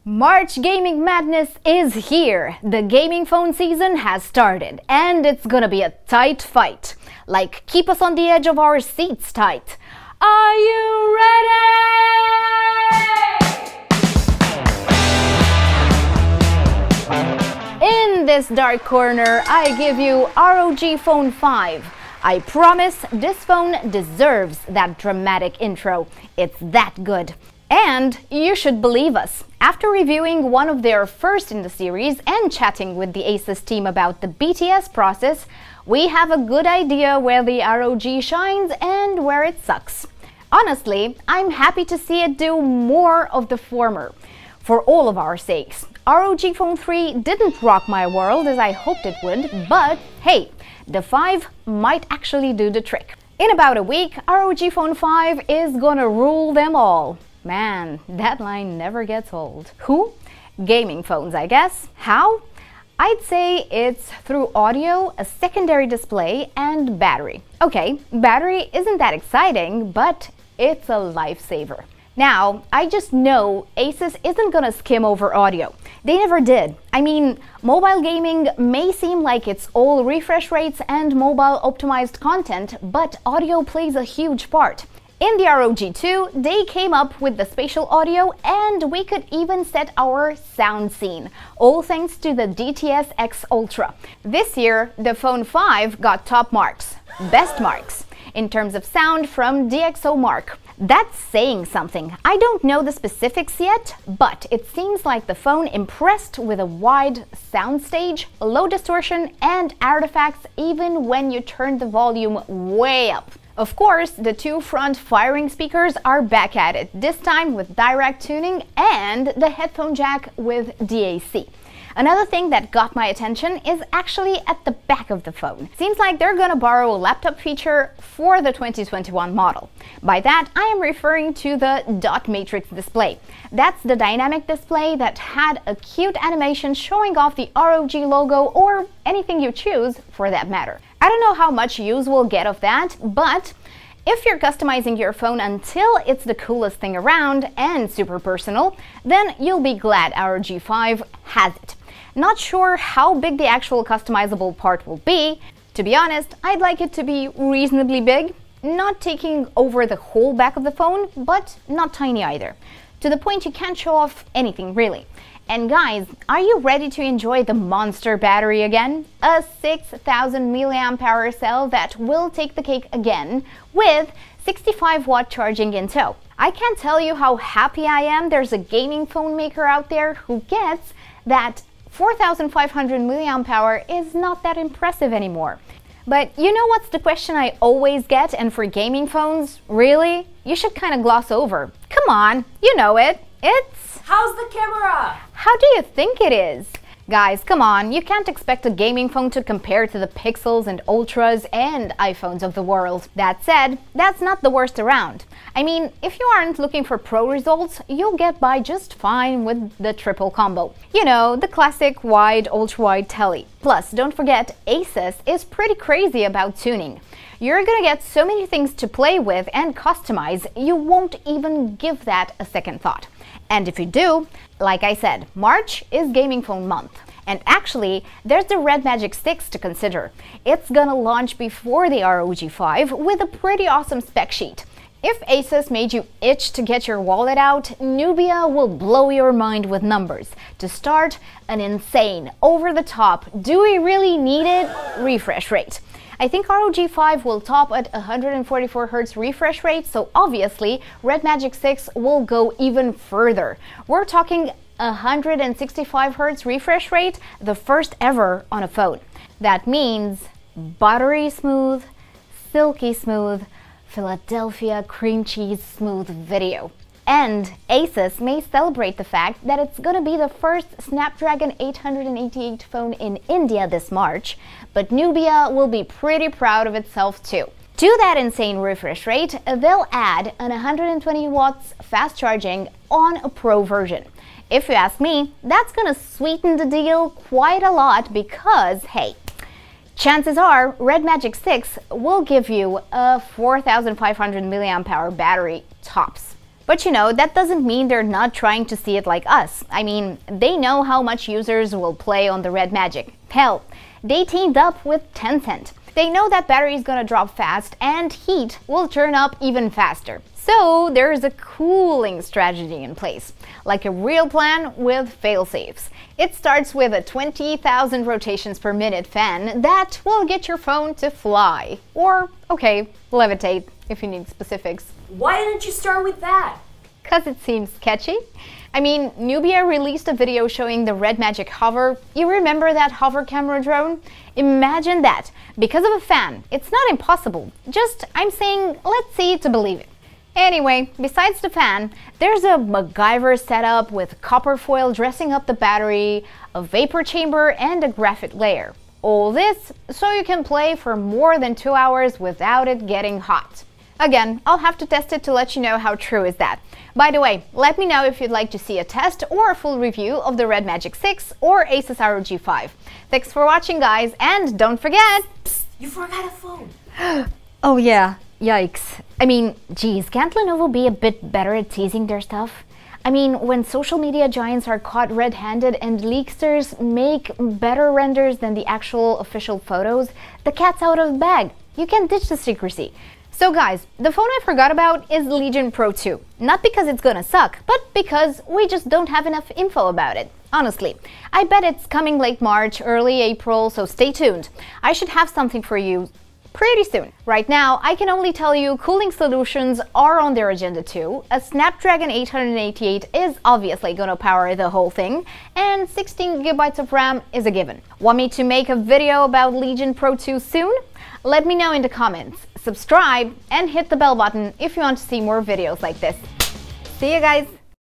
March gaming madness is here. The gaming phone season has started, and it's gonna be a tight fight. Like, keep us on the edge of our seats tight. Are you ready? In this dark corner, I give you ROG Phone 5. I promise this phone deserves that dramatic intro. It's that good. And you should believe us. After reviewing one of their first in the series and chatting with the ASUS team about the BTS process, we have a good idea where the ROG shines and where it sucks. Honestly, I'm happy to see it do more of the former. For all of our sakes. ROG Phone 3 didn't rock my world as I hoped it would, but hey, the 5 might actually do the trick. In about a week, ROG Phone 5 is gonna rule them all. Man, that line never gets old. Who? Gaming phones, I guess. How? I'd say it's through audio, a secondary display, and battery. Okay, battery isn't that exciting, but it's a lifesaver. Now, I just know ASUS isn't gonna skim over audio. They never did. I mean, mobile gaming may seem like it's all refresh rates and mobile optimized content, but audio plays a huge part. In the ROG 2, they came up with the spatial audio, and we could even set our sound scene, all thanks to the DTS X Ultra. This year, the Phone 5 got top marks, best marks, in terms of sound from DxOMark. That's saying something. I don't know the specifics yet, but it seems like the phone impressed with a wide soundstage, low distortion, and artifacts even when you turn the volume way up. Of course, the two front firing speakers are back at it, this time with direct tuning and the headphone jack with DAC. Another thing that got my attention is actually at the back of the phone. Seems like they're gonna borrow a laptop feature for the 2021 model. By that, I am referring to the dot matrix display. That's the dynamic display that had a cute animation showing off the ROG logo or anything you choose for that matter. I don't know how much use we'll get of that, but if you're customizing your phone until it's the coolest thing around and super personal, then you'll be glad ROG 5 has it. Not sure how big the actual customizable part will be. To be honest, I'd like it to be reasonably big, not taking over the whole back of the phone, but not tiny either. To the point you can't show off anything really. And guys, are you ready to enjoy the monster battery again? A 6000 mAh cell that will take the cake again with 65-watt charging in tow. I can't tell you how happy I am there's a gaming phone maker out there who gets that 4500 mAh is not that impressive anymore. But you know what's the question I always get, and for gaming phones, really? You should kind of gloss over. Come on, you know it. It's... How's the camera? How do you think it is? Guys, come on, you can't expect a gaming phone to compare to the Pixels and Ultras and iPhones of the world. That said, that's not the worst around. I mean, if you aren't looking for pro results, you'll get by just fine with the triple combo. You know, the classic wide, ultra-wide telly. Plus, don't forget, ASUS is pretty crazy about tuning. You're gonna get so many things to play with and customize, you won't even give that a second thought. And if you do, like I said, March is gaming phone month. And actually, there's the Red Magic 6 to consider. It's gonna launch before the ROG 5 with a pretty awesome spec sheet. If ASUS made you itch to get your wallet out, Nubia will blow your mind with numbers. To start, an insane, over-the-top, do we really need it refresh rate. I think ROG 5 will top at 144 Hz refresh rate, so obviously Red Magic 6 will go even further. We're talking 165 Hz refresh rate, the first ever on a phone. That means buttery smooth, silky smooth, Philadelphia cream cheese smooth video. And ASUS may celebrate the fact that it's gonna be the first Snapdragon 888 phone in India this March, but Nubia will be pretty proud of itself too. To that insane refresh rate, they'll add an 120 watts fast charging on a Pro version. If you ask me, that's gonna sweeten the deal quite a lot because, hey, chances are Red Magic 6 will give you a 4500 mAh battery tops. But you know, that doesn't mean they're not trying to see it like us. I mean, they know how much users will play on the Red Magic. Hell, they teamed up with Tencent. They know that battery is gonna drop fast and heat will turn up even faster. So there's a cooling strategy in place, like a real plan with fail-safes. It starts with a 20,000 rotations per minute fan that will get your phone to fly. Or, okay, levitate if you need specifics. Why didn't you start with that? Cause it seems sketchy. I mean, Nubia released a video showing the Red Magic Hover. You remember that hover camera drone? Imagine that. Because of a fan. It's not impossible. Just, I'm saying, let's see to believe it. Anyway, besides the fan, there's a MacGyver setup with copper foil dressing up the battery, a vapor chamber, and a graphite layer. All this so you can play for more than 2 hours without it getting hot. Again, I'll have to test it to let you know how true is that. By the way, let me know if you'd like to see a test or a full review of the Red Magic 6 or ASUS ROG 5. Thanks for watching, guys, and don't forget... Psst, you forgot a phone! Oh yeah, yikes. I mean, geez, can't Lenovo be a bit better at teasing their stuff? I mean, when social media giants are caught red-handed and leaksters make better renders than the actual official photos, the cat's out of the bag. You can't ditch the secrecy. So guys, the phone I forgot about is Legion Pro 2. Not because it's gonna suck, but because we just don't have enough info about it. Honestly, I bet it's coming late March, early April, so stay tuned. I should have something for you pretty soon. Right now, I can only tell you cooling solutions are on their agenda too. A Snapdragon 888 is obviously gonna power the whole thing, and 16 GB of RAM is a given. Want me to make a video about Legion Pro 2 soon? Let me know in the comments. Subscribe and hit the bell button if you want to see more videos like this. See you guys!